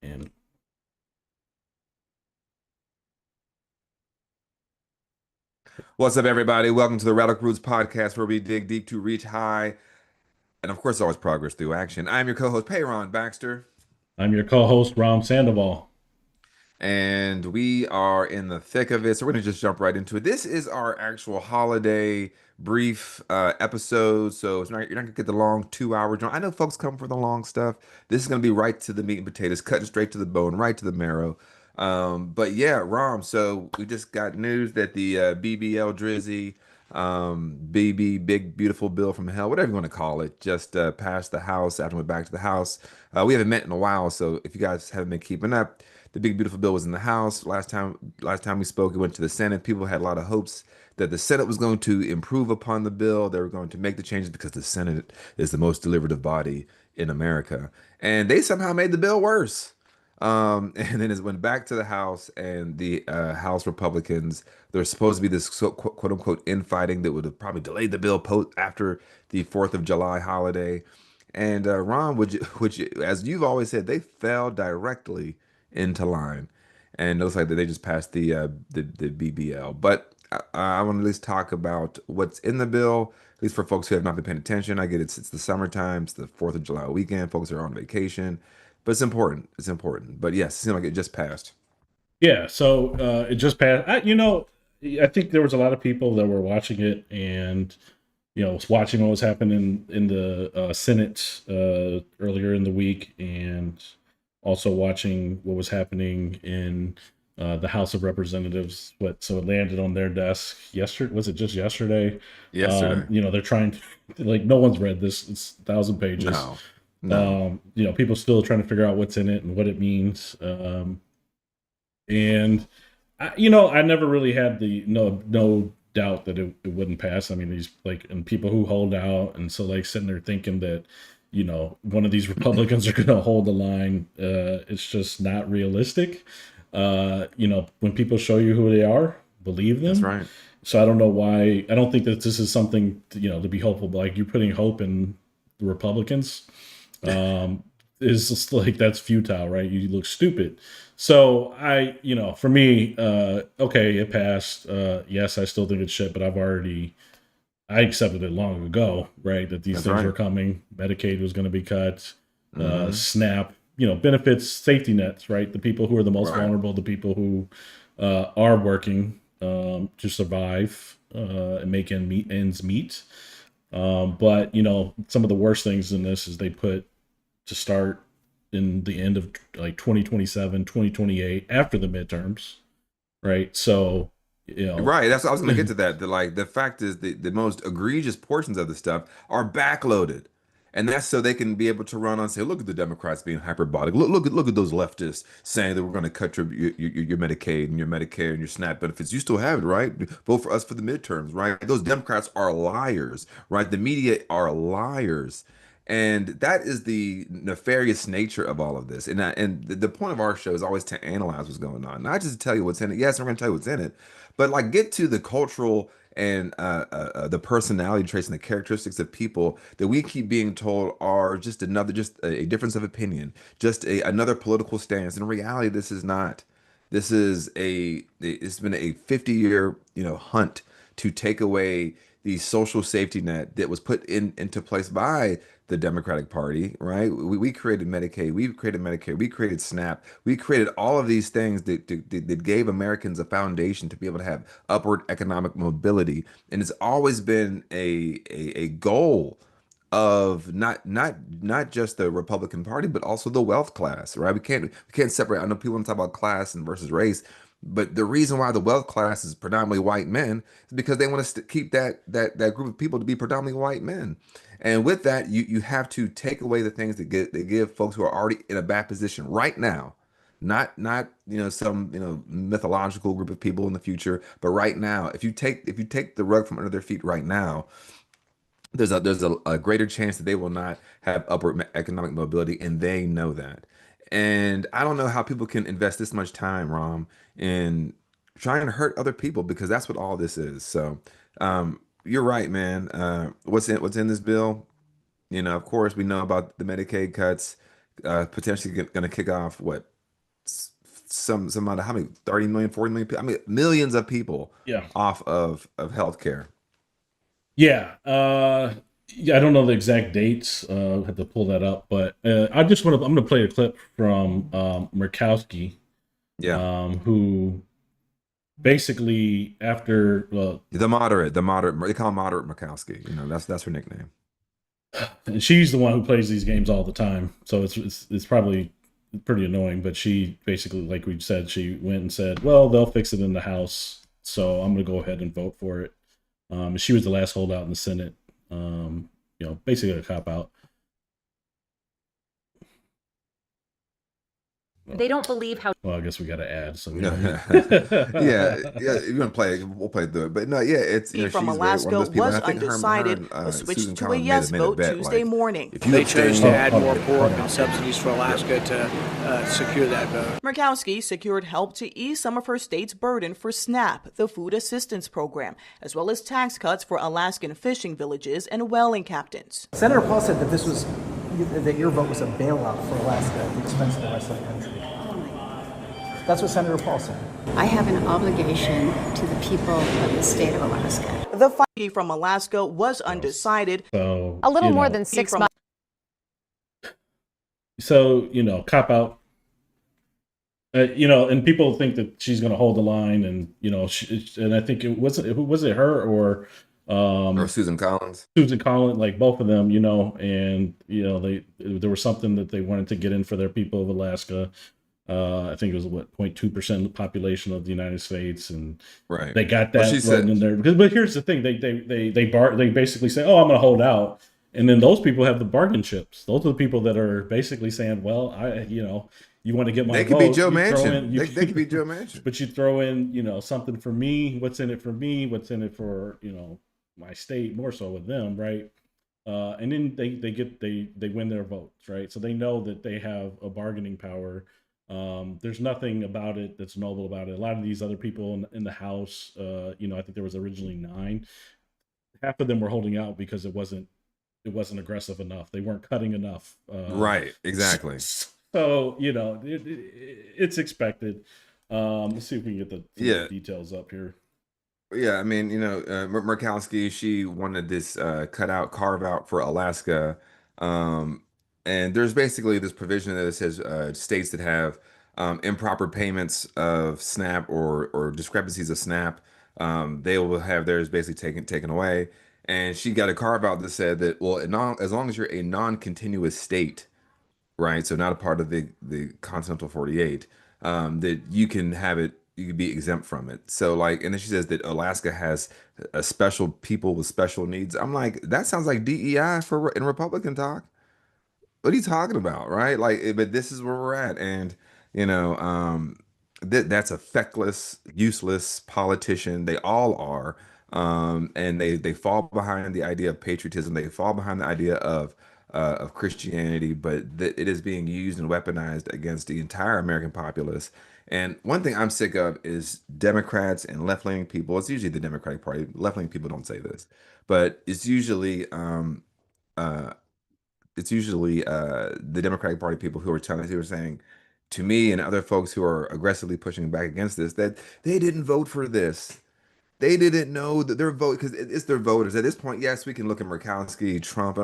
And What's up, everybody? Welcome to the Radical Roots podcast, where we dig deep to reach high, and of course, always progress through action. I'm your co-host, Payron Baxter, I'm your co-host, Ram Sandoval. and we are in the thick of it. So we're gonna just jump right into it. This is our actual holiday brief episode, so you're not gonna get the long 2 hour joint. I know folks come for the long stuff. This is gonna be right to the meat and potatoes, cutting straight to the bone, right to the marrow. But yeah, Rom. So we just got news that the BBL Drizzy, BB Big Beautiful Bill from Hell, whatever you want to call it, just passed the House. After we went back to the House, we haven't met in a while, so if you guys haven't been keeping up, the Big Beautiful Bill was in the House. Last time we spoke, it went to the Senate. People had a lot of hopes that the Senate was going to improve upon the bill. They were going to make the changes because the Senate is the most deliberative body in America. And they somehow made the bill worse. And then it went back to the House, and the House Republicans, there's supposed to be this quote unquote infighting that would have probably delayed the bill after the 4th of July holiday. And Ron, as you've always said, they fell directly into line, and it looks like that they just passed the BBL. But I want to at least talk about what's in the bill, at least for folks who have not been paying attention. I get it's the summertime, it's the 4th of July weekend, folks are on vacation, but it's important. It's important. But yes, it seemed like it just passed. Yeah, so it just passed. I think there was a lot of people that were watching it, and was watching what was happening in the Senate earlier in the week, and also watching what was happening in the House of Representatives. So it landed on their desk yesterday. Was it just yesterday? Yesterday. They're trying to, like, no one's read this. It's 1,000 pages. No, no. People still trying to figure out what's in it and what it means. And I never really had the no doubt that it wouldn't pass. I mean, these, like, and people who hold out, and so, like, sitting there thinking that one of these Republicans are going to hold the line. It's just not realistic. When people show you who they are, believe That's them. right. So I don't know why. I don't think that this is something to be hopeful. But, like, you're putting hope in the Republicans. Um, is just like, that's futile, right? You look stupid. So for me, okay, it passed. Yes, I still think it's shit, but I accepted it long ago, right? That these That's things were right. coming. Medicaid was going to be cut. Mm-hmm. SNAP, benefits, safety nets, right? The people who are the most Right. vulnerable, the people who are working to survive and make ends meet. But some of the worst things in this is they put to start in the end of, like, 2027, 2028, after the midterms, right? So, you know, Right. That's I was gonna get to that. The fact is the most egregious portions of the stuff are backloaded. And that's so they can be able to run on and say, look at the Democrats being hyperbolic. Look at those leftists saying that we're going to cut your Medicaid and your Medicare and your SNAP benefits. You still have it, right? Vote for us for the midterms, right? Those Democrats are liars, right? The media are liars. And that is the nefarious nature of all of this. And the point of our show is always to analyze what's going on, not just to tell you what's in it. Yes, we're going to tell you what's in it, but like get to the cultural and the personality traits and the characteristics of people that we keep being told are just a difference of opinion, just another political stance. In reality, this is not. This is it's been a 50-year, hunt to take away the social safety net that was put into place by the Democratic Party, right? We created Medicaid, we created Medicare, we created SNAP, we created all of these things that gave Americans a foundation to be able to have upward economic mobility. And it's always been a goal of not just the Republican Party, but also the wealth class, right? We can't separate. I know people want to talk about class and versus race, but the reason why the wealth class is predominantly white men is because they want to keep that group of people to be predominantly white men. And with that, you have to take away the things that give folks who are already in a bad position right now, not some mythological group of people in the future, but right now. If you take the rug from under their feet right now, there's a greater chance that they will not have upward economic mobility, and they know that. And I don't know how people can invest this much time, Rom, in trying to hurt other people, because that's what all this is. So, you're right, man. What's in this bill? Of course, we know about the Medicaid cuts, potentially going to kick off what some amount of how many 30 million, 40 million people, I mean millions of people Yeah. off of healthcare. Yeah. Yeah, I don't know the exact dates. Have to pull that up, but I just want to. I'm going to play a clip from Murkowski, Yeah. who basically after The moderate, they call him moderate Murkowski. That's her nickname. and she's the one who plays these games all the time, so it's probably pretty annoying. But she basically, like we said, she went and said, "Well, they'll fix it in the House, so I'm going to go ahead and vote for it." She was the last holdout in the Senate. Basically a cop out. They don't believe how Well, I guess we got to add, so we No, don't need. yeah, yeah. If you're gonna play it, we'll play through it. But no, yeah, it's From she's very one of Alaska those people. And was I think undecided, her but and switched Susan to a Collins yes made a vote bet. Tuesday Like, morning. if you They chose abstain, to add hold more on, pork hold on. and subsidies for Alaska to secure that vote. Murkowski secured help to ease some of her state's burden for SNAP, the food assistance program, as well as tax cuts for Alaskan fishing villages and whaling captains. Senator Paul said that your vote was a bailout for Alaska at the expense of the rest of the country. That's what Senator Paul said. I have an obligation to the people of the state of Alaska. The fight from Alaska was undecided. So a little you more know, than 6 From- months. So cop out. And people think that she's going to hold the line, and and I think who was it, her or or Susan Collins. Susan Collins, like both of them, and there was something that they wanted to get in for their people of Alaska. I think it was 0.2% of the population of the United States, and Right. they got Well, that she vote said, in there. But here's the thing: they basically say, "Oh, I'm going to hold out," and then those people have the bargain chips. Those are the people that are basically saying, "Well, you want to get my they could vote? be Joe you throw Manchin. in- They could be Joe Manchin. but you throw in, something for me. What's in it for me? What's in it for my state? More so with them, right?" And then they win their votes, right? So they know that they have a bargaining power. There's nothing about it that's noble about it. A lot of these other people in the House, I think there was originally 9. Half of them were holding out because it wasn't aggressive enough. They weren't cutting enough. Right. Exactly. So it's expected. Let's see if we can get the details up here. Yeah, I mean, Murkowski, she wanted this carve out for Alaska. Um, and there's basically this provision that says states that have improper payments of SNAP or discrepancies of SNAP, they will have theirs basically taken away. And she got a carve out that said that, well, as long as you're a non-continuous state, right? So not a part of the continental 48, that you can have it, you can be exempt from it. So like, and then she says that Alaska has a special people with special needs. I'm like, that sounds like DEI in Republican talk. What are you talking about, right? Like, but this is where we're at, and you know, that's a feckless, useless politician. They all are, and they fall behind the idea of patriotism. They fall behind the idea of Christianity, but that it is being used and weaponized against the entire American populace. And one thing I'm sick of is Democrats and left-leaning people. It's usually the Democratic Party. Left-leaning people don't say this, but uh, it's usually the Democratic Party people who are saying to me and other folks who are aggressively pushing back against this that they didn't vote for this. They didn't know that their vote, because it's their voters. At this point, yes, we can look at Murkowski, Trump,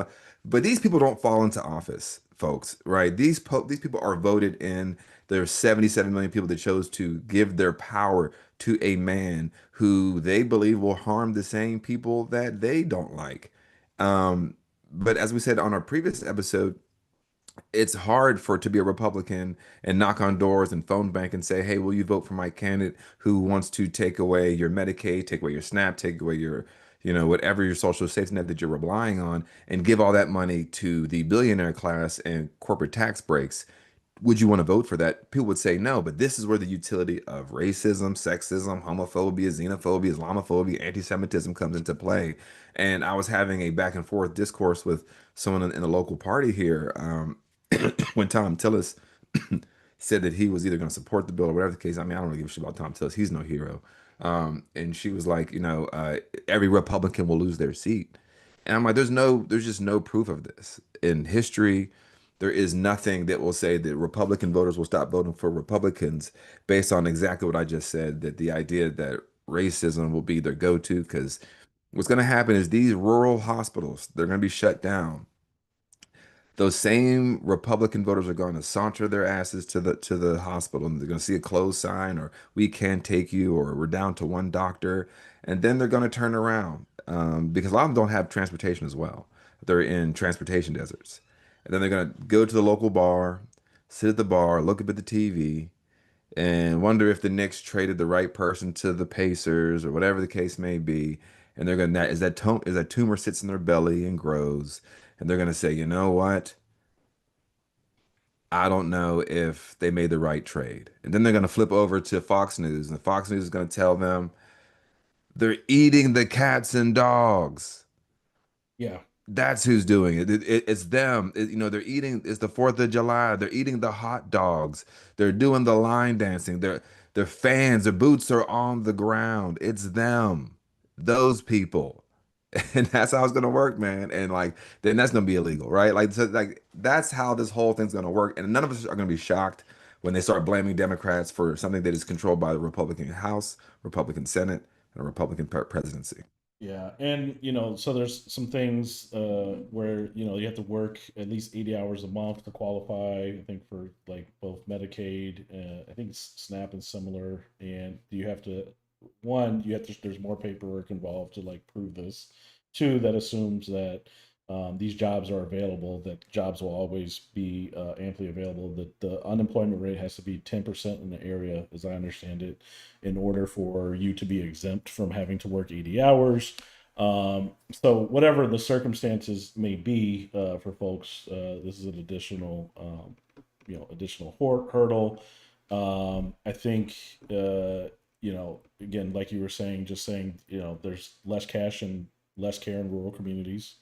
but these people don't fall into office, folks, right? These people are voted in. There's 77 million people that chose to give their power to a man who they believe will harm the same people that they don't like. Um, but as we said on our previous episode, it's hard to be a Republican and knock on doors and phone bank and say, "Hey, will you vote for my candidate who wants to take away your Medicaid, take away your SNAP, take away your, whatever your social safety net that you're relying on, and give all that money to the billionaire class and corporate tax breaks? Would you want to vote for that?" People would say no, but this is where the utility of racism, sexism, homophobia, xenophobia, Islamophobia, anti-Semitism comes into play. And I was having a back and forth discourse with someone in the local party here, when Tom Tillis said that he was either going to support the bill or whatever the case. I mean, I don't really give a shit about Tom Tillis. He's no hero. And she was like, every Republican will lose their seat. And I'm like, there's just no proof of this in history. there is nothing that will say that Republican voters will stop voting for Republicans based on exactly what I just said, that the idea that racism will be their go-to, because what's going to happen is these rural hospitals, they're going to be shut down. Those same Republican voters are going to saunter their asses to the hospital, and they're going to see a closed sign, or we can't take you, or we're down to one doctor, and then they're going to turn around because a lot of them don't have transportation as well. They're in transportation deserts, and then they're going to go to the local bar, sit at the bar, look up at the TV, and wonder if the Knicks traded the right person to the Pacers or whatever the case may be. And they're going to, as that tumor sits in their belly and grows, and they're going to say, you know what? I don't know if they made the right trade. And then they're going to flip over to Fox News, and Fox News is going to tell them they're eating the cats and dogs. Yeah. That's who's doing it. It's them. They're eating. It's the 4th of July. They're eating the hot dogs. They're doing the line dancing. Their fans. Their boots are on the ground. It's them. Those people. And that's how it's gonna work, man. And like, then that's gonna be illegal, right? Like, so, like that's how this whole thing's gonna work. And none of us are gonna be shocked when they start blaming Democrats for something that is controlled by the Republican House, Republican Senate, and a Republican presidency. Yeah, and so there's some things where you have to work at least 80 hours a month to qualify. I think for like both Medicaid, I think SNAP and similar. And you have to there's more paperwork involved to like prove this. Two, that assumes that these jobs are available. That jobs will always be amply available. That the unemployment rate has to be 10% in the area, as I understand it, in order for you to be exempt from having to work 80 hours. So whatever the circumstances may be for folks, this is an additional hurdle. I think again, like you were saying, just saying, there's less cash and less care in rural communities,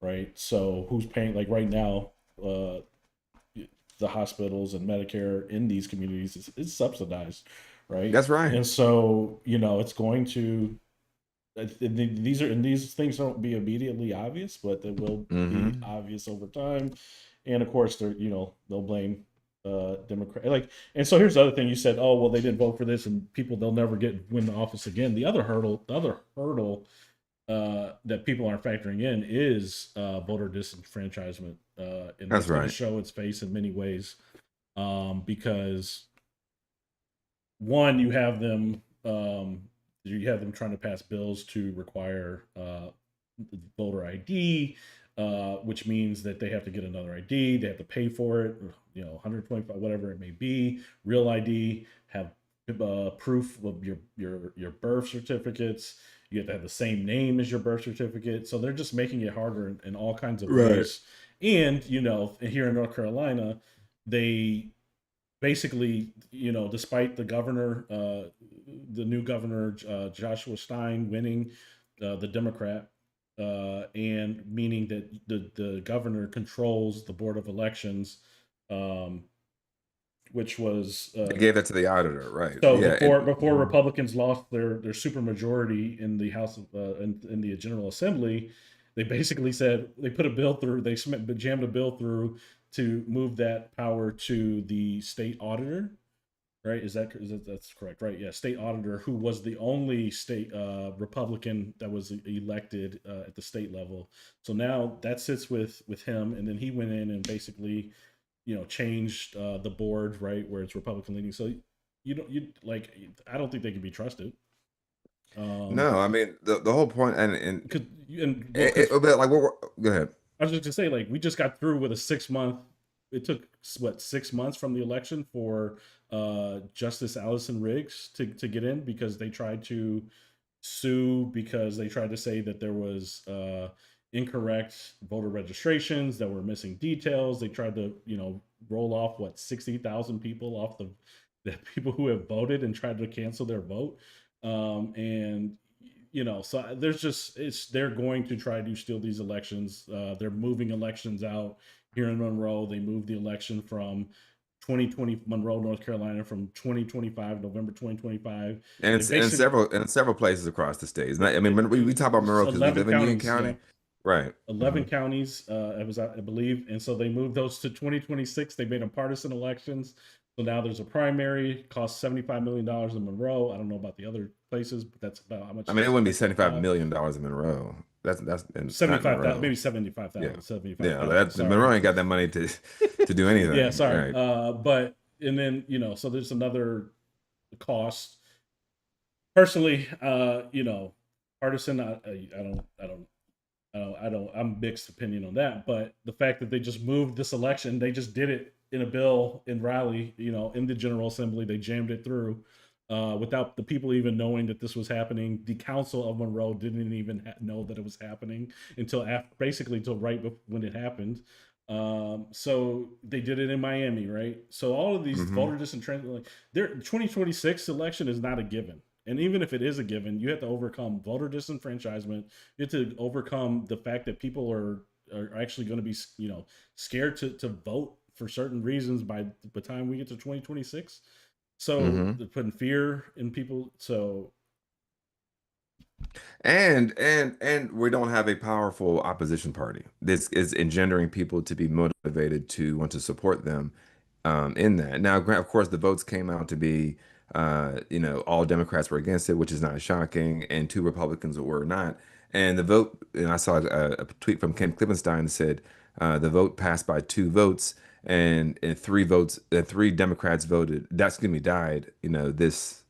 right? So who's paying? Like right now, the hospitals and Medicare in these communities is subsidized, right? That's right. And so it's going to. These things don't be immediately obvious, but they will be obvious over time. And of course, they'll blame Democrat. And so here's the other thing you said. Oh well, they didn't vote for this, and they'll never win the office again. The other hurdle that people aren't factoring in is voter disenfranchisement, and That's it's going to right. show its face in many ways, because one, you have them trying to pass bills to require voter ID, which means that they have to get another ID, they have to pay for it, 125, whatever it may be, real ID, have proof of your birth certificates. You have to have the same name as your birth certificate. So they're just making it harder in all kinds of ways. And, here in North Carolina, they basically, despite the governor, the new governor, Joshua Stein, winning, the Democrat, and meaning that the governor controls the Board of Elections, which was They gave that to the auditor, right? so Yeah. before Republicans lost their supermajority in the House of in the General Assembly, they basically said they put a bill through. They jammed a bill through to move that power to the state auditor, right? That's correct, right? Yeah, state auditor, who was the only state Republican that was elected at the state level. So now that sits with him, and then he went in and basically changed the board, right, where it's Republican leaning. So I don't think they can be trusted. No, I mean the whole point, and Go ahead. I was just gonna say, like, we just got through with a 6 month. It took 6 months from the election for Justice Allison Riggs to get in, because they tried to sue, because they tried to say that there was incorrect voter registrations, that were missing details. They tried to roll off 60,000 people off the people who have voted, and tried to cancel their vote. And so they're going to try to steal these elections. They're moving elections out here in Monroe. They moved the election from 2020 Monroe, North Carolina, from 2025, November 2025. And in several places across the states. I mean, when we talk about Monroe because we live in Union County. Right. 11 counties, it was, I believe, and so they moved those to 2026. They made them partisan elections. So now there's a primary, costs $75 million in Monroe. I don't know about the other places, but that's about how much I it mean, it is to wouldn't be make that $75 job. million in Monroe. That's and not in 75,000, maybe Monroe. 75,000, Yeah. Yeah. 75,000. That Sorry. Monroe ain't got that money to do Yeah, anything. sorry. Right. But and then so there's another cost. Personally, partisan. I'm mixed opinion on that. But the fact that they just moved this election, they just did it in a bill in Raleigh, in the General Assembly, they jammed it through. Without the people even knowing that this was happening, the Council of Monroe didn't even know that it was happening until basically until right when it happened. So they did it in Miami, right? So all of these Hmm. voter disenfranchisement, like their 2026 election is not a given. And even if it is a given, you have to overcome voter disenfranchisement. You have to overcome the fact that people are actually going to be, scared to vote for certain reasons by the time we get to 2026. So Hmm. they're putting fear in people. So And we don't have a powerful opposition party. This is engendering people to be motivated to want to support them in that. Now, of course, the votes came out to be, all Democrats were against it, which is not shocking, and two Republicans were not. And the vote, and I saw a tweet from Ken Klippenstein that said the vote passed by 2 votes, and 3 votes, and 3 Democrats voted. That's gonna be died. This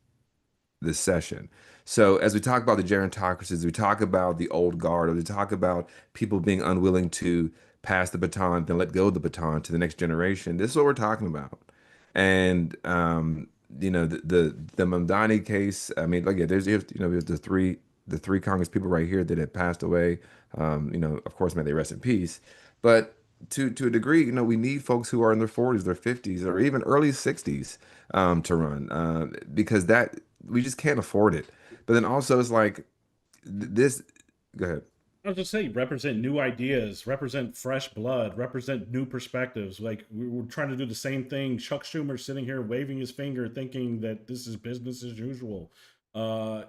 session. So as we talk about the gerontocracies, we talk about the old guard, or we talk about people being unwilling to pass the baton, then let go of the baton to the next generation. This is what we're talking about. And the Mamdani case. I mean, like, yeah, there's the three Congress people right here that had passed away. Of course, may they rest in peace. But to a degree, we need folks who are in their 40s, their 50s, or even early 60s to run, because that we just can't afford it. But then also, it's like this. Go ahead. I was just saying, represent new ideas, represent fresh blood, represent new perspectives. Like we're trying to do the same thing. Chuck Schumer sitting here waving his finger, thinking that this is business as usual. Oh,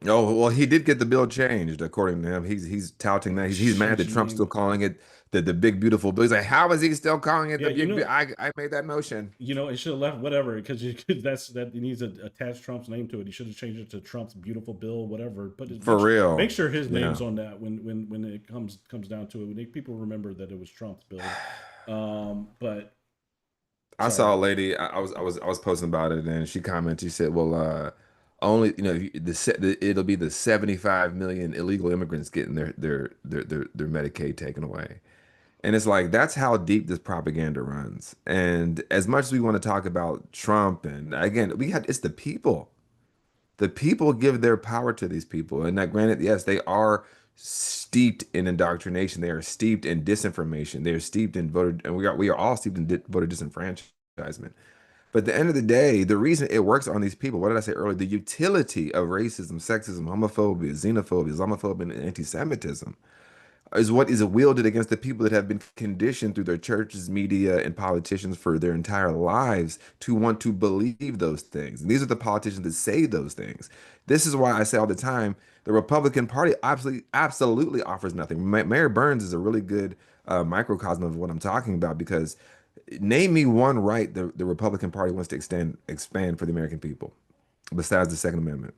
well, he did get the bill changed, according to him. He's touting that. He's mad that Trump's still changing. calling it the big beautiful bill. He's like, how is he still calling it Yeah, the big? I made that motion it should have left whatever because that he needs to attach Trump's name to it. He should have changed it to Trump's beautiful bill, whatever. But for make real. sure his Yeah. name's on that when it comes down to it. People remember that it was Trump's bill. But I saw a sorry. lady. I was posting about it, and she commented. She said, "Well, only it'll be the 75 million illegal immigrants getting their Medicaid taken away." And it's like that's how deep this propaganda runs. And as much as we want to talk about Trump, and again, it's the people. The people give their power to these people. And that, granted, yes, they are steeped in indoctrination. They are steeped in disinformation. They are steeped in voter, and we are all steeped in voter disenfranchisement. But at the end of the day, the reason it works on these people, what did I say earlier? The utility of racism, sexism, homophobia, xenophobia, Islamophobia, and anti-Semitism is what is wielded against the people that have been conditioned through their churches, media, and politicians for their entire lives to want to believe those things. And these are the politicians that say those things. This is why I say all the time, the Republican Party absolutely offers nothing. Mayor Burns is a really good microcosm of what I'm talking about, because name me one right the Republican Party wants to expand for the American people besides the Second Amendment.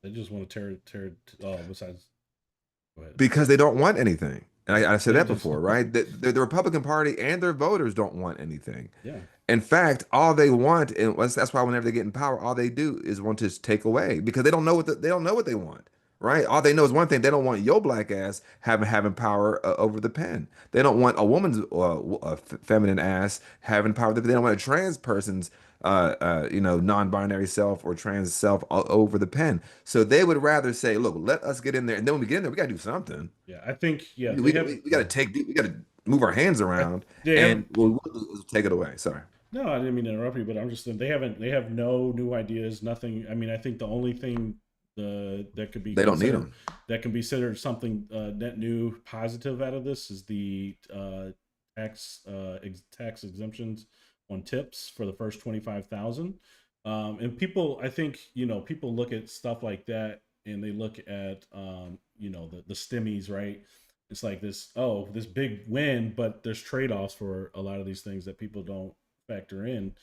They just want to tear. Besides, go ahead. Because they don't want anything. And Yeah, I've said they that just before, right? The Republican Party and their voters don't want anything. yeah. In fact, all they want, and that's why whenever they get in power, all they do is want to take away, because they don't know they don't know what they want, right? All they know is one thing: they don't want your black ass having power over the pen. They don't want a woman's feminine ass having power. They don't want a trans person's non-binary self or trans self over the pen. So they would rather say, "Look, let us get in there, and then when we get in there, we got to do something. Yeah, I think We, we got to we got to move our hands around, they and haven't. we'll take it away." Sorry. No, I didn't mean to interrupt you, but I'm just saying they have no new ideas, nothing. I mean, I think the only thing that could be They don't need considered them. that can be considered something net new positive out of this is the tax exemptions on tips for the first 25,000. And people, I think people look at stuff like that and they look at the stimmies, right? It's like this big win, but there's trade-offs for a lot of these things that people don't factor in.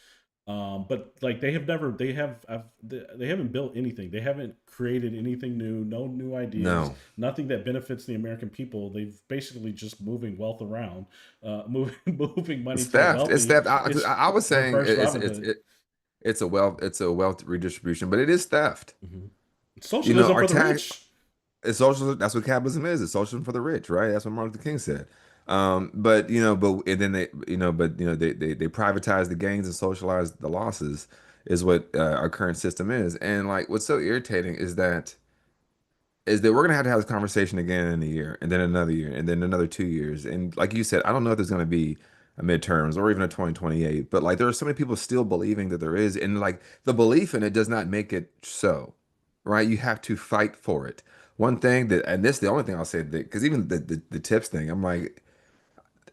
But like they haven't built anything. They haven't created anything new. No new ideas. No, Nothing that benefits the American people. They've basically just moving wealth around, moving money it's to the theft. It's wealthy. theft. 'Cause It's I was saying reverse Robin Hood. it's a wealth redistribution, but it is theft. Mhm. You know, Socialism our for the tax rich. it's socialism. That's what capitalism is. It's socialism for the rich, right? That's what Martin Luther King said. But and then they privatize the gains and socialize the losses is what our current system is. And like, what's so irritating is that we're gonna have this conversation again in a year, and then another year, and then another 2 years. And like you said, I don't know if there's gonna be a midterms or even a 2028, but like there are so many people still believing that there is, and like the belief in it does not make it so, right? You have to fight for it. One thing that, and this is the only thing I'll say that because even the tips thing, I'm like,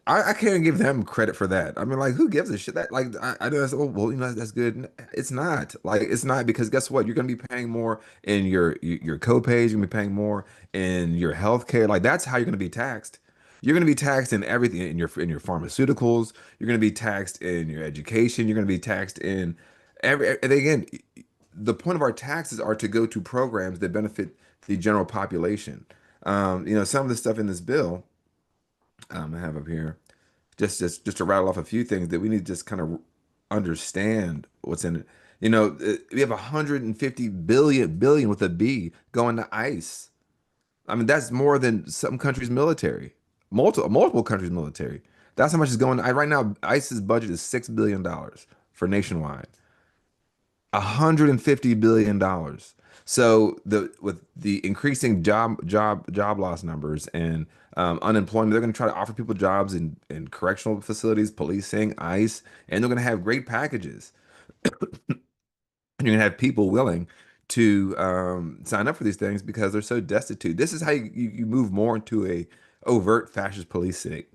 I can't even give them credit for that. I mean, like, who gives a shit? That like, I know that's oh well, that's good. It's not like it's not because guess what? You're gonna be paying more in your co-pays. You're gonna be paying more in your health care. Like that's how you're gonna be taxed. You're gonna be taxed in everything in your pharmaceuticals. You're gonna be taxed in your education. You're gonna be taxed in and again, the point of our taxes are to go to programs that benefit the general population. Some of the stuff in this bill I have up here, just to rattle off a few things that we need to just kind of understand what's in it. We have 150 billion with a B going to ICE. I mean, that's more than some countries' military, multiple countries' military. That's how much is going. Right now, ICE's budget is $6 billion for nationwide. $150 billion. So with the increasing job loss numbers and unemployment, they're going to try to offer people jobs in correctional facilities, policing, ICE, and they're going to have great packages. And you're going to have people willing to sign up for these things because they're so destitute. This is how you move more into a overt fascist police state,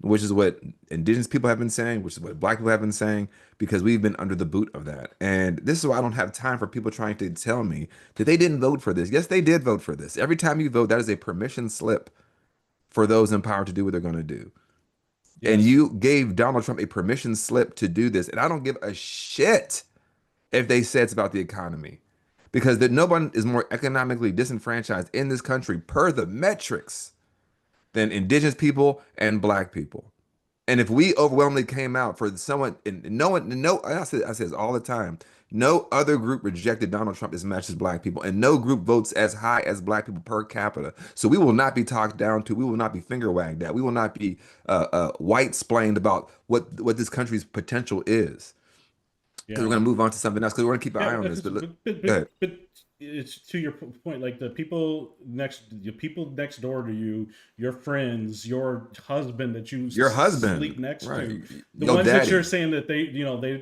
which is what indigenous people have been saying, which is what black people have been saying, because we've been under the boot of that. And this is why I don't have time for people trying to tell me that they didn't vote for this. Yes, they did vote for this. Every time you vote, that is a permission slip for those in power to do what they're going to do. And Yes. you gave Donald Trump a permission slip to do this. And I don't give a shit if they say it's about the economy, because no one is more economically disenfranchised in this country per the metrics than indigenous people and black people. And if we overwhelmingly came out for someone, and no one, no, I say this all the time, no other group rejected Donald Trump as much as black people, and no group votes as high as black people per capita. So we will not be talked down to. We will not be finger wagged at. We will not be white splained about what this country's potential is. Because we're Yeah. going to move on to something else. Because we're going to keep an Yeah, eye on this. But look, go ahead. but it's to your point. Like the people next door to you, your friends, your husband that you Your sleep husband, next right? to, the Your ones that you're daddy. saying that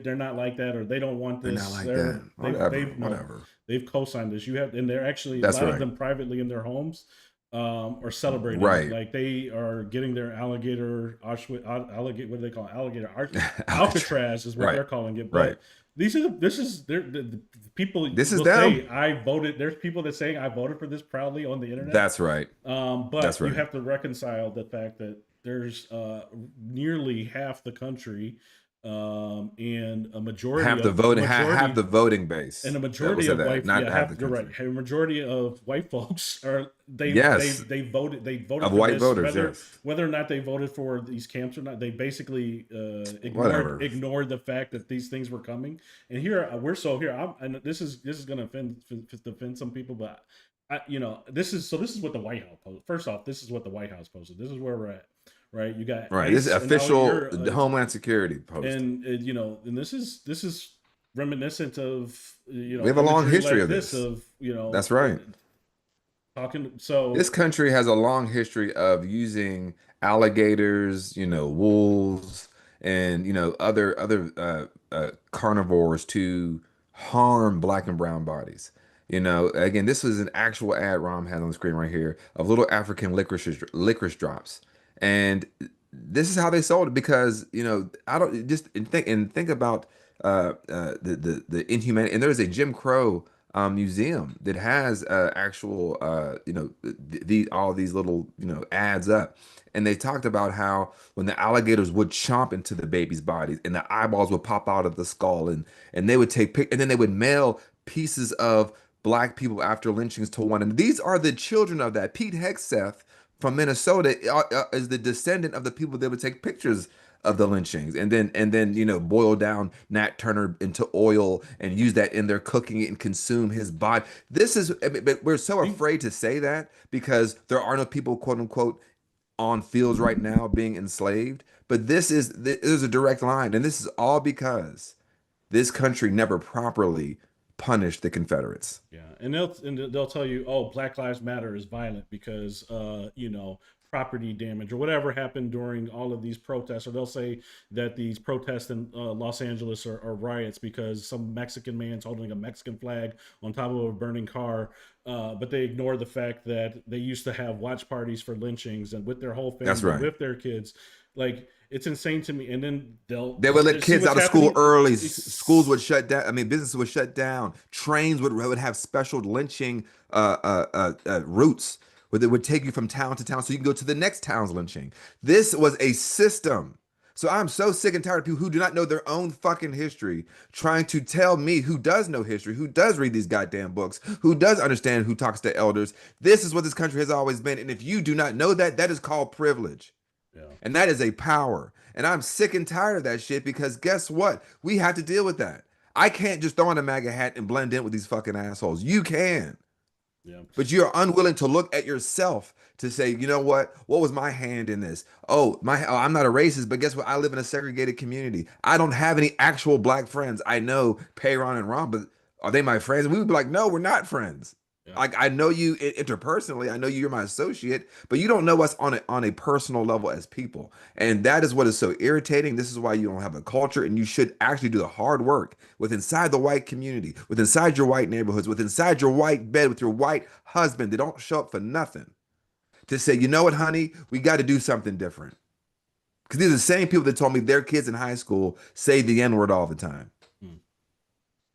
they're not like that or they don't want They're not this. like that. Whatever. They've no, Whatever. they've co-signed this. You have, and they're actually a That's lot of right. them privately in their homes. Are celebrating it. Right. Like they are getting their alligator Auschwitz, alligator, what do they call it? Alcatraz. Alcatraz is what Right. they're calling it. Right. But this is the people This is will them. say I voted. There's people that saying I voted for this proudly on the internet. That's right. But That's you right. have to reconcile the fact that there's nearly half the country, and a majority Have the of voting. Have the voting base. and a That majority was of that. white, Not yeah, half the you're right. country. A majority of white folks are Yes. they voted Of for white this, voters. Yes. whether or not they voted for these camps or not. They basically Whatever. ignored the fact that these things were coming. And here and this is going to offend some people, but this is what the White House posted. First off, this is what the White House posted. This is where we're at. Right, you got Right. This is ICE and all official your, Homeland Security post. and and this is reminiscent of We have a long imagery history like of this. That's right. talking. So This country has a long history of using alligators, wolves, and other carnivores to harm black and brown bodies. Again, this was an actual ad Rom had on the screen right here of little African licorice drops, and this is how they sold it because I don't just and think about the inhumanity. And there is a Jim Crow museum that has actual all these little ads up, and they talked about how when the alligators would chomp into the baby's bodies and the eyeballs would pop out of the skull, and they would and then they would mail pieces of black people after lynchings to one, and these are the children of that. Pete Hegseth from Minnesota is the descendant of the people that would take pictures of the lynchings, and then boil down Nat Turner into oil and use that in their cooking and consume his body. This is, I mean, but we're so afraid to say that because there are no people, quote unquote, on fields right now being enslaved. But there's a direct line, and this is all because this country never properly punished the Confederates. Yeah, and they'll tell you, oh, Black Lives Matter is violent because property damage or whatever happened during all of these protests, or they'll say that these protests in Los Angeles are riots because some Mexican man's holding a Mexican flag on top of a burning car. But they ignore the fact that they used to have watch parties for lynchings and with their whole family, That's right. with their kids. Like, it's insane to me. And then they would let kids out of school early. Schools would shut down. I mean, businesses would shut down. Trains would have special lynching routes where they would take you from town to town so you can go to the next town's lynching. This was a system. So I'm so sick and tired of people who do not know their own fucking history trying to tell me, who does know history, who does read these goddamn books, who does understand, who talks to elders. This is what this country has always been. And if you do not know that, that is called privilege. Yeah. And that is a power. And I'm sick and tired of that shit because guess what? We have to deal with that. I can't just throw on a MAGA hat and blend in with these fucking assholes. You can. Yeah. But you're unwilling to look at yourself to say, you know what was my hand in this? I'm not a racist, but guess what? I live in a segregated community. I don't have any actual black friends. I know Payron and Ron, but are they my friends? And we would be like, no, we're not friends. Yeah. Like, I know you interpersonally, I know you're my associate, but you don't know us on a personal level as people. And that is what is so irritating. This is why you don't have a culture, and you should actually do the hard work with inside the white community, with inside your white neighborhoods, with inside your white bed, with your white husband. They don't show up for nothing. To say, you know what, honey, we got to do something different. Because these are the same people that told me their kids in high school say the N-word all the time.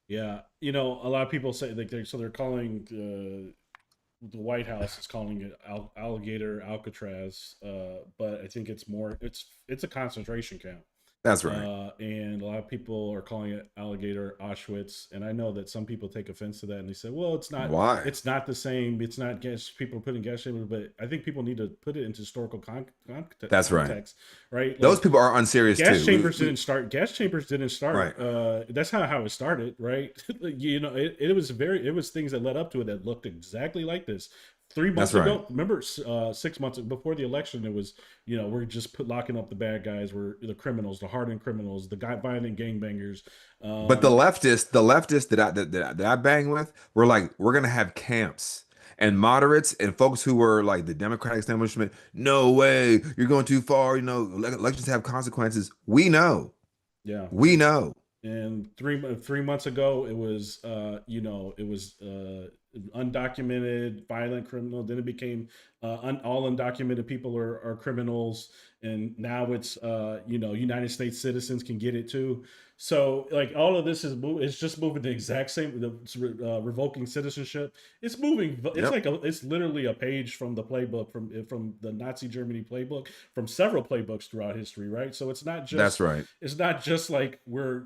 Yeah, a lot of people say they're calling the White House is calling it Alligator Alcatraz, but I think it's a concentration camp. That's right. And a lot of people are calling it Alligator Auschwitz, and I know that some people take offense to that, and they say, "Well, it's not. Why? It's not the same. It's not people putting gas chambers." But I think people need to put it into historical context. That's right. Right. Like, those people are unserious too. Gas chambers didn't start. Gas chambers didn't start. Right. That's not how it started. Right. It was things that led up to it that looked exactly like this. 3 months ago, right. Remember, 6 months before the election, it was, we're just locking up the bad guys, we're the criminals, the hardened criminals, the violent gangbangers. But the leftists that I bang with, were like, we're gonna have camps. And moderates and folks who were like the Democratic establishment, no way, you're going too far. Elections have consequences. We know. Yeah, we know. And 3 months ago, it was, undocumented violent criminal. Then it became all undocumented people are criminals, and now it's United States citizens can get it too. So like all of this it's just moving the exact same. Revoking citizenship. It's moving. It's it's literally a page from the playbook from the Nazi Germany playbook, from several playbooks throughout history. Right. So it's not just. That's right. It's not just like we're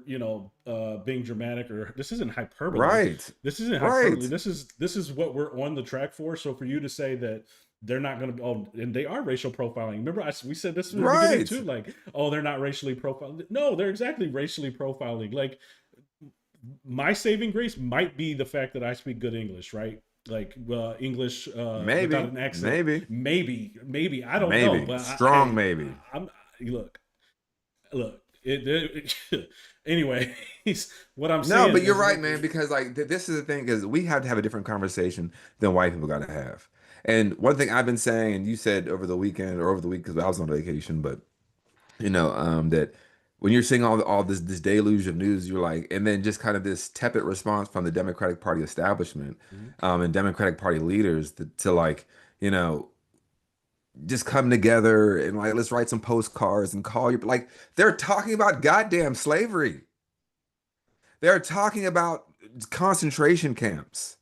being dramatic, or this isn't hyperbole. Right. This isn't hyperbole. Right. This is what we're on the track for. So for you to say that they're not going to, and they are racial profiling. Remember, we said this in the beginning too, like, they're not racially profiling. No, they're exactly racially profiling. Like, my saving grace might be the fact that I speak good English, right? Like, English maybe without an accent. Maybe. I don't know. But strong maybe. Look. Anyway, what I'm saying. No, but you're right, man. Because like this is the thing, is we have to have a different conversation than white people got to have. And one thing I've been saying, and you said over the weekend or over the week because I was on vacation, but that when you're seeing all this deluge of news, you're like, and then just kind of this tepid response from the Democratic Party establishment, and Democratic Party leaders to like, just come together and like, let's write some postcards and call you. Like, they're talking about goddamn slavery. They're talking about concentration camps.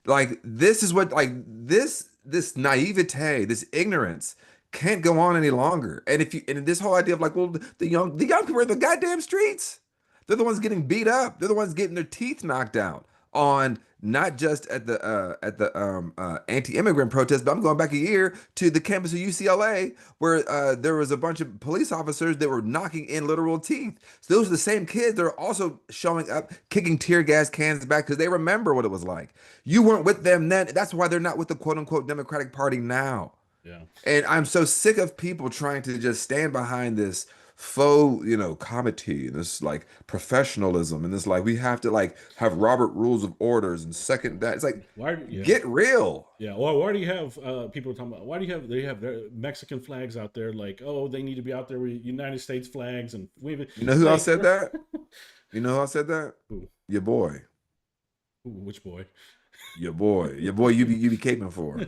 Like this is what like this naivete, this ignorance can't go on any longer. And if you and this whole idea of like, well, the young people are in the goddamn streets. They're the ones getting beat up. They're the ones getting their teeth knocked out on not just at the anti-immigrant protest, but I'm going back a year to the campus of UCLA where there was a bunch of police officers that were knocking in literal teeth. So those are the same kids that are also showing up, kicking tear gas cans back because they remember what it was like. You weren't with them then. That's why they're not with the quote unquote Democratic Party now. Yeah. And I'm so sick of people trying to just stand behind this faux, comity and this like professionalism and this like we have to like have Robert rules of orders and second that. It's like Why? Yeah. get real. Yeah. Or why do you have people talking about? Why do you have they have their Mexican flags out there? Like, oh, they need to be out there with United States flags and waving. You know who else said that? You know who else said that? Who? Your boy. Ooh, which boy? Your boy. Your boy you be caping for.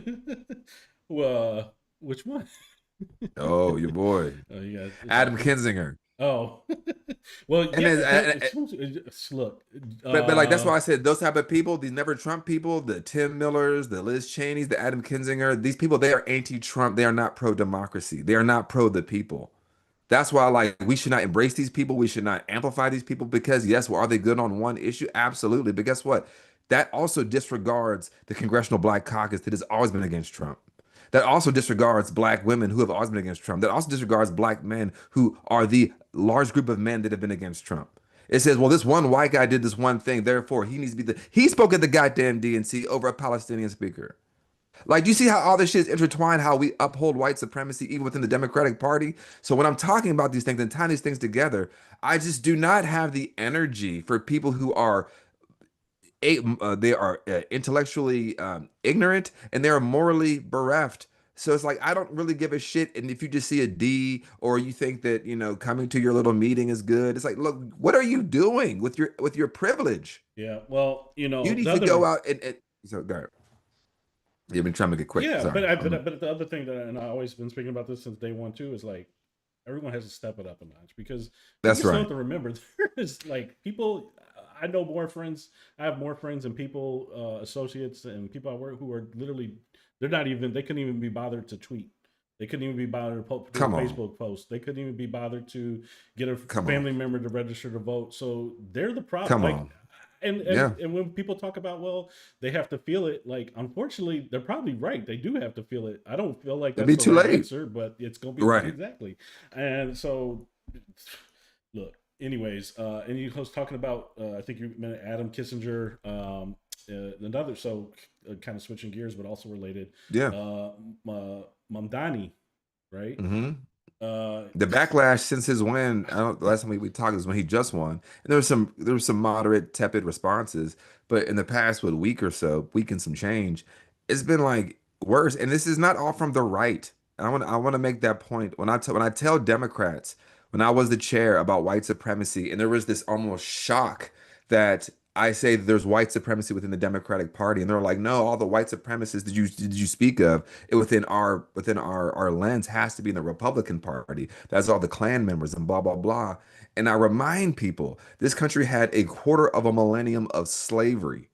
Well, which one? Oh, your boy. Yeah. Adam Kinzinger. Oh, well, And yeah. then, Look, but like that's why I said those type of people, these never Trump people, the Tim Millers, the Liz Cheneys, the Adam Kinzinger, these people, they are anti-Trump. They are not pro-democracy. They are not pro the people. That's why like we should not embrace these people. We should not amplify these people because yes, well, are they good on one issue? Absolutely. But guess what? That also disregards the Congressional Black Caucus that has always been against Trump. That also disregards black women who have always been against Trump. That also disregards black men who are the large group of men that have been against Trump. It says, well, this one white guy did this one thing, therefore he needs to be he spoke at the goddamn DNC over a Palestinian speaker. Like, do you see how all this shit is intertwined, how we uphold white supremacy even within the Democratic Party? So when I'm talking about these things and tying these things together, I just do not have the energy for people who are they are intellectually ignorant and they are morally bereft. So it's like I don't really give a shit. And if you just see a D or you think that coming to your little meeting is good, it's like, look, what are you doing with your privilege? yeah. Well, You need to go out and so go ahead. You've been trying to get quick. Yeah, Sorry. but the other thing that and I've always been speaking about this since day one too is like everyone has to step it up a notch because That's people right. have to remember there is like people. I know more friends. I have more friends and people, associates and people I work who are literally they couldn't even be bothered to tweet. They couldn't even be bothered to do a Come on. Facebook post. They couldn't even be bothered to get a Come family member to register to vote. So they're the problem. Come Like, on. and, Yeah. and when people talk about, well, they have to feel it, like unfortunately they're probably right. They do have to feel it. I don't feel like It'll that's be the too right late. answer, but it's gonna be Right. exactly. And so look, anyways, and you was talking about I think you meant Adam Kissinger, another kind of switching gears but also related. Yeah. Mamdani, right? hmm Uh The backlash since his win, I don't. The last time we talked was when he just won, and there was some moderate, tepid responses. But in the past, week or so, week and some change, it's been like worse. And this is not all from the right. And I want to make that point when I tell Democrats when I was the chair about white supremacy, and there was this almost shock that I say there's white supremacy within the Democratic Party, and they're like, no, all the white supremacists did you speak of it within our lens has to be in the Republican Party. That's all the Klan members and blah blah blah. And I remind people, this country had a quarter of a millennium of slavery,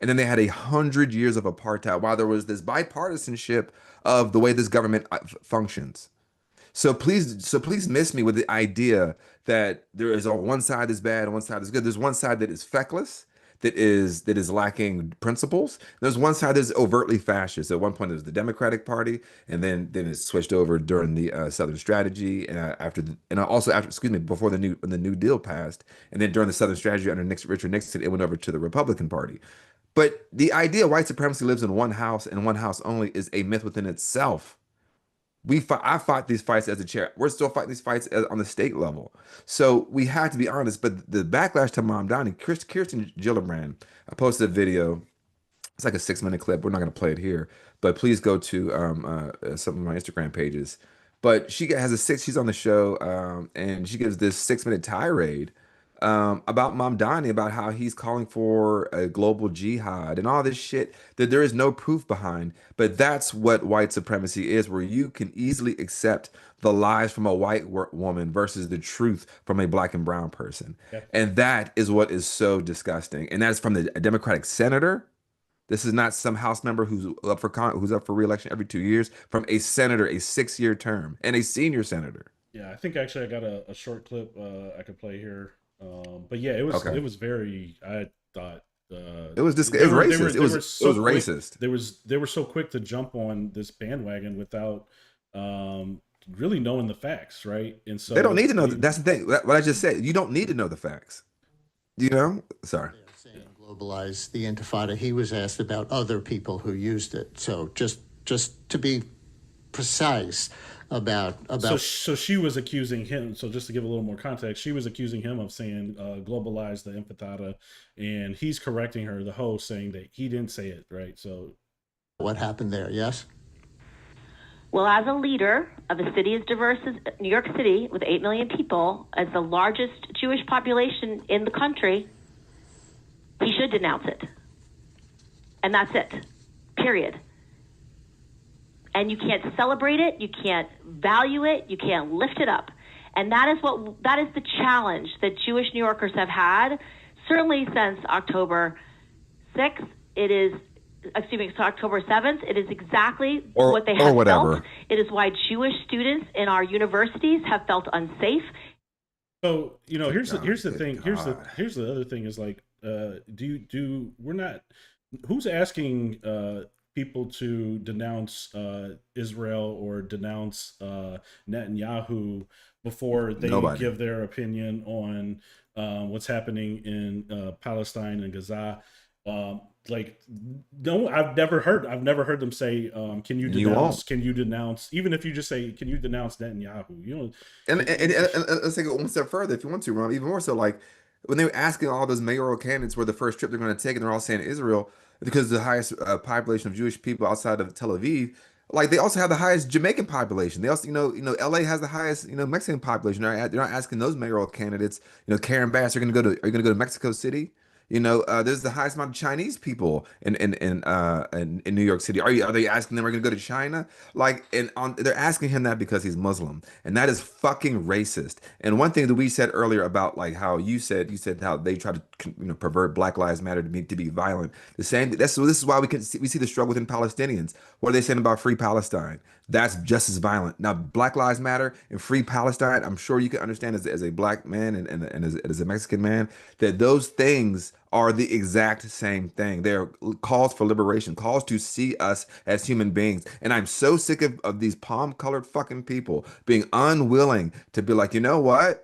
and then they had 100 years of apartheid. While there was this bipartisanship of the way this government functions. So please miss me with the idea that there is a one side is bad and one side is good. There's one side that is feckless, that is lacking principles. There's one side that's overtly fascist. At one point, it was the Democratic Party, and then it switched over during the Southern Strategy, and also after, excuse me, before when the New Deal passed, and then during the Southern Strategy under Richard Nixon, it went over to the Republican Party. But the idea white supremacy lives in one house and one house only is a myth within itself. I fought these fights as a chair. We're still fighting these fights on the state level. So we have to be honest. But the backlash to Mamdani, Kirsten Gillibrand, I posted a video. It's like a 6-minute clip. We're not going to play it here, but please go to some of my Instagram pages. But she's on the show, and she gives this 6-minute tirade about Mamdani, about how he's calling for a global jihad and all this shit that there is no proof behind. But that's what white supremacy is, where you can easily accept the lies from a white woman versus the truth from a black and brown person. Yeah. And that is what is so disgusting. And that's from a Democratic senator. This is not some House member who's up for re-election every 2 years, from a senator, a 6-year term, and a senior senator. Yeah, I think actually I got a short clip I could play here. But yeah, it Okay. was very. I thought It was racist. they were It so was quick. racist. They were so quick to jump on this bandwagon without really knowing the facts, right? And They don't so need to know. That's the thing. What I just said. You don't need to know the facts. You know? Sorry. Saying globalize the Intifada, he was asked about other people who used it. So just to be precise about so she was accusing him. So just to give a little more context, she was accusing him of saying globalize the intifada, and he's correcting her, the host, saying that he didn't say it, right? So what happened there. Yes. Well, as a leader of a city as diverse as New York City, with 8 million people, as the largest Jewish population in the country, he should denounce it. And that's it. Period. And you can't celebrate it, you can't value it, you can't lift it up. And that is the challenge that Jewish New Yorkers have had, certainly since October 6th. So October 7th, it is exactly what they have felt. It is why Jewish students in our universities have felt unsafe. So, here's the thing. Here's the other thing is like, who's asking people to denounce Israel or denounce Netanyahu before they give their opinion on what's happening in Palestine and Gaza? No, I've never heard them say, can you denounce, even if you just say, can you denounce Netanyahu? And let's take it one step further if you want to, Ron. Even more so, like when they were asking all those mayoral candidates where the first trip they're going to take, and they're all saying Israel because the highest population of Jewish people outside of Tel Aviv. Like they also have the highest Jamaican population. They also, LA has the highest, Mexican population. They're not asking those mayoral candidates, Karen Bass, are you going to go to Mexico City? There's the highest amount of Chinese people in New York City. Are they asking them are going to go to China? They're asking him that because he's Muslim, and that is fucking racist. And one thing that we said earlier about like how you said how they try to pervert Black Lives Matter to be violent. The same. This is why we see the struggle within Palestinians. What are they saying about free Palestine? That's just as violent. Now, Black Lives Matter and free Palestine, I'm sure you can understand as a black man and as a Mexican man, that those things are the exact same thing. They're calls for liberation, calls to see us as human beings. And I'm so sick of these palm-colored fucking people being unwilling to be like, you know what?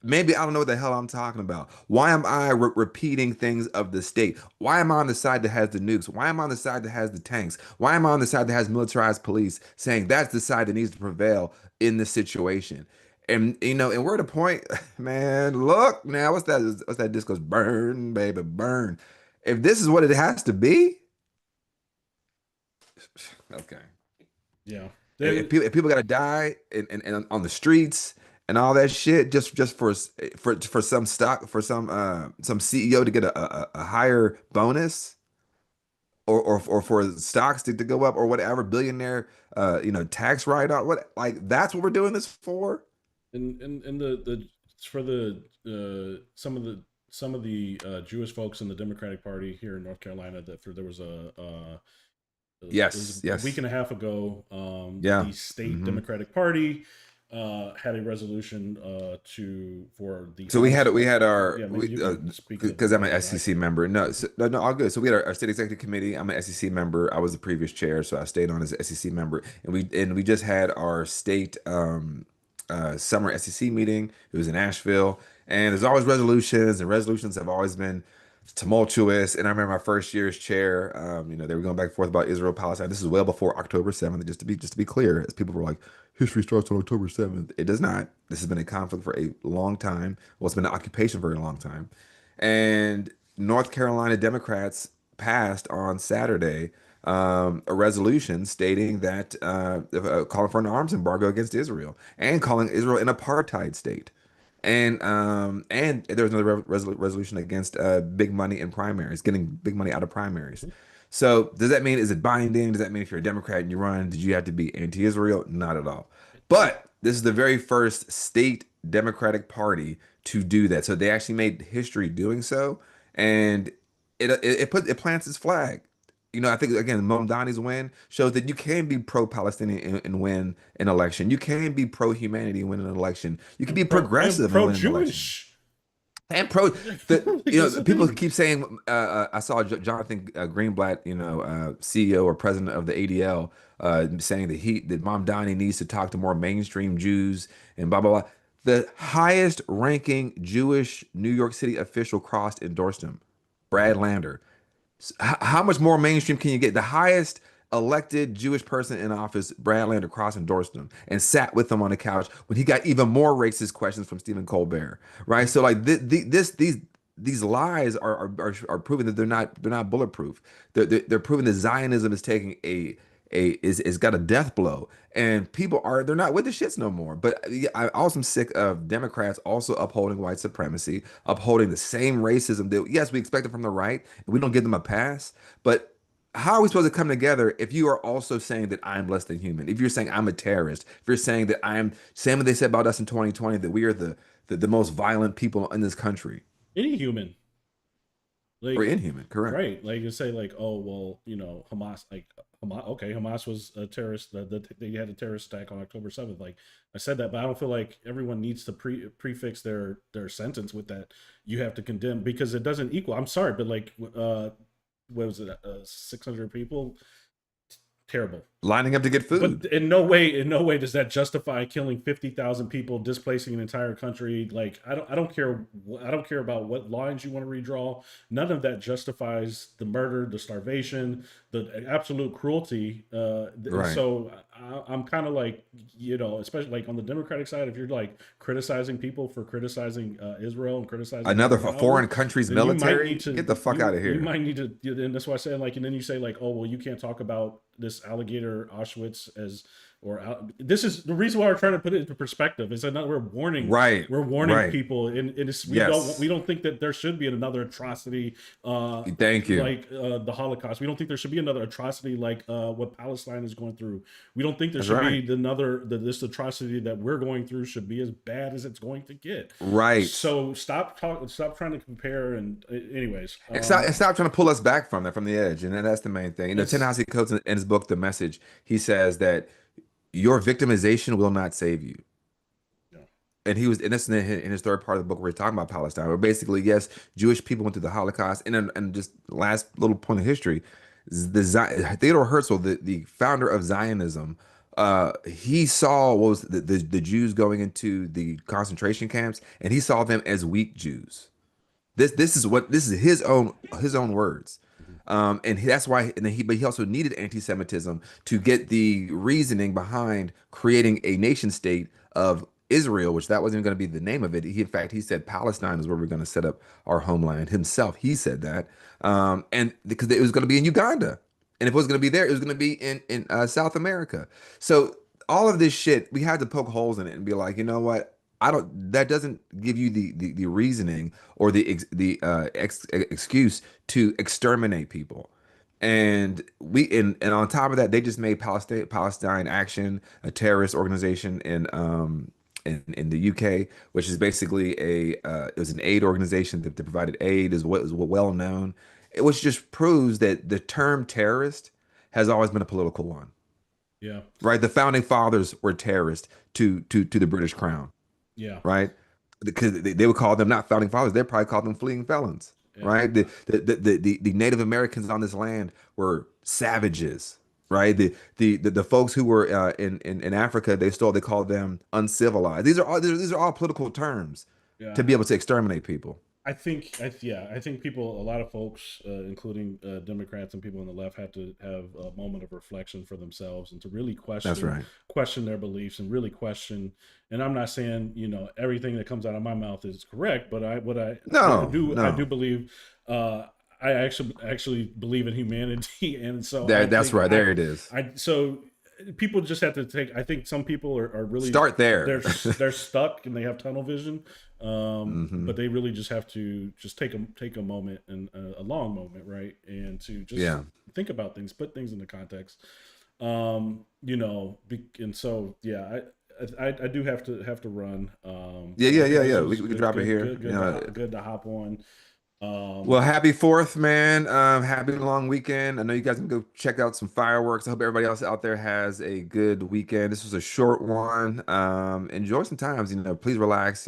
Maybe I don't know what the hell I'm talking about. Why am I repeating things of the state? Why am I on the side that has the nukes? Why am I on the side that has the tanks? Why am I on the side that has militarized police saying that's the side that needs to prevail in this situation? And and we're at a point, man, look now, what's that disc goes, burn, baby, burn. If this is what it has to be, okay. Yeah. If people gotta die and on the streets and all that shit just for some stock for some CEO to get a higher bonus or for stocks to go up or whatever, billionaire tax write-off, what, like that's what we're doing this for. And the for the some of the Jewish folks in the Democratic Party here in North Carolina, there was a week and a half ago, the state Democratic Party had a resolution for the. So we had our because because I'm an SEC member. No, all good. So we had our state executive committee. I'm an SEC member. I was the previous chair, so I stayed on as an SEC member. And we just had our state summer SEC meeting. It was in Asheville, and there's always resolutions, and resolutions have always been tumultuous. And I remember my first year as chair, they were going back and forth about Israel, Palestine. This is well before October 7th, just to be clear, as people were like, history starts on October 7th. It does not. This has been a conflict for a long time. Well, it's been an occupation for a long time. And North Carolina Democrats passed on Saturday a resolution stating that calling for an arms embargo against Israel and calling Israel an apartheid state. And there was another resolution against big money in primaries, getting big money out of primaries. So does that mean, is it binding? Does that mean if you're a Democrat and you run, did you have to be anti-Israel? Not at all. But this is the very first state Democratic Party to do that. So they actually made history doing so, and it plants its flag. You know, I think again, Mamdani's win shows that you can be pro-Palestinian and win an election. You can be pro-humanity and win an election. You can be progressive and win an election. Pro-Jewish. And people keep saying. I saw Jonathan Greenblatt, CEO or president of the ADL, saying that Mamdani needs to talk to more mainstream Jews and blah blah blah. The highest ranking Jewish New York City official endorsed him, Brad Lander. How much more mainstream can you get? The highest elected Jewish person in office, Brad Lander, endorsed him and sat with him on the couch when he got even more racist questions from Stephen Colbert. Right. So like these lies are proving that they're not bulletproof. They're proving that Zionism is taking is got a death blow, and they're not with the shits no more. But I also am sick of Democrats also upholding white supremacy, upholding the same racism that, yes, we expect it from the right, and we don't give them a pass. But how are we supposed to come together if you are also saying that I'm less than human? If you're saying I'm a terrorist, if you're saying that I'm same what they said about us in 2020, that we are the most violent people in this country. Inhuman. Or inhuman, correct. Right. Like you say, like, oh, well, Hamas, Hamas was a terrorist. They had a terrorist attack on October 7th. Like I said that, but I don't feel like everyone needs to prefix their sentence with that. You have to condemn, because it doesn't equal. I'm sorry, but like, what was it? 600 people. Terrible. Lining up to get food. But in no way does that justify killing 50,000 people, displacing an entire country. Like I don't care about what lines you want to redraw. None of that justifies the murder, the starvation, the absolute cruelty. Right. So I'm kind of like, especially like on the Democratic side, if you're like criticizing people for criticizing Israel and criticizing another foreign country's military, get the fuck out of here. You might need to, and that's why I say, like, and then you say like, oh well, you can't talk about this Alligator Auschwitz this is the reason why we're trying to put it into perspective. Is that we're warning, right? We're warning right. people, and we don't think that there should be another atrocity. Thank you. Like the Holocaust. We don't think there should be another atrocity like what Palestine is going through. We don't think there should be this atrocity that we're going through should be as bad as it's going to get. Right. So stop trying to compare. And anyways, and stop trying to pull us back from the edge. And that's the main thing. Ta-Nehisi Coates in his book, The Message, he says that your victimization will not save you. Yeah. And that's in his third part of the book where he's talking about Palestine, where basically, yes, Jewish people went through the Holocaust. And just last little point of history, Theodor Herzl, the founder of Zionism, he saw what was the Jews going into the concentration camps, and he saw them as weak Jews. This is his own words. And that's why, but he also needed anti-Semitism to get the reasoning behind creating a nation state of Israel, which that wasn't going to be the name of it. In fact, he said Palestine is where we're going to set up our homeland. Himself, he said that, and because it was going to be in Uganda, and if it was going to be there, it was going to be in South America. So all of this shit, we had to poke holes in it and be like, you know what? That doesn't give you the reasoning or the excuse to exterminate people. And on top of that, they just made Palestine Action a terrorist organization in the UK, which is basically it was an aid organization that provided aid, is what is well known. Which just proves that the term terrorist has always been a political one. Yeah. Right. The founding fathers were terrorists to the British Crown. Yeah. Right. Because they would call them not founding fathers. They probably called them fleeing felons. Yeah. Right. The Native Americans on this land were savages. Right. The folks who were in Africa, they called them uncivilized. These are all political terms to be able to exterminate people. I think people, a lot of folks, including Democrats and people on the left, have to have a moment of reflection for themselves and to really question their beliefs and really question. And I'm not saying everything that comes out of my mouth is correct, but I do believe I actually believe in humanity, and so that's right. There it is. So people just have to take. I think some people are really start there. They're stuck and they have tunnel vision. But they really just have to just take a moment, and a long moment, right, and to just think about things, put things into context. And so I do have to run. Yeah. We can drop it here. Good to hop on. Well, happy 4th, man. Happy long weekend. I know you guys can go check out some fireworks. I hope everybody else out there has a good weekend. This was a short one. Enjoy some times, please relax,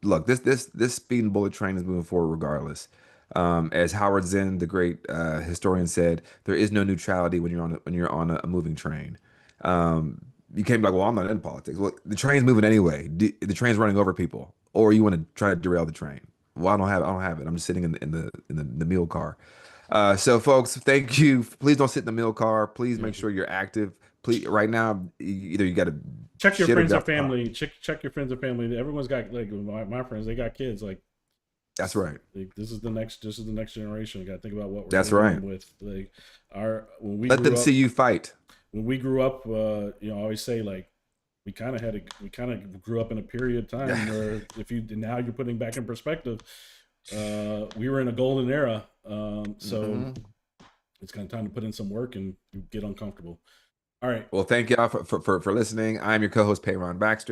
look, this speed and bullet train is moving forward regardless. As Howard Zinn, the great historian, said, there is no neutrality when you're on a moving train. You can't be like, well, I'm not in politics. Well, the train's moving anyway. The train's running over people, or you want to try to derail the train. Well, I don't have it. I'm just sitting in the meal car. So, folks, thank you. Please don't sit in the meal car. Please make sure you're active. Please, right now, either you got to check your friends and family. Check your friends and family. Everyone's got, like, my friends. They got kids. Like, that's right. Like, this is the next generation. We got to think about what we're that's right with. Like, let them see you fight. When we grew up, I always say, like, we kind of grew up in a period of time where now you're putting back in perspective, we were in a golden era. So it's kind of time to put in some work and get uncomfortable. All right. Well, thank y'all for listening. I'm your co-host, Payron Baxter.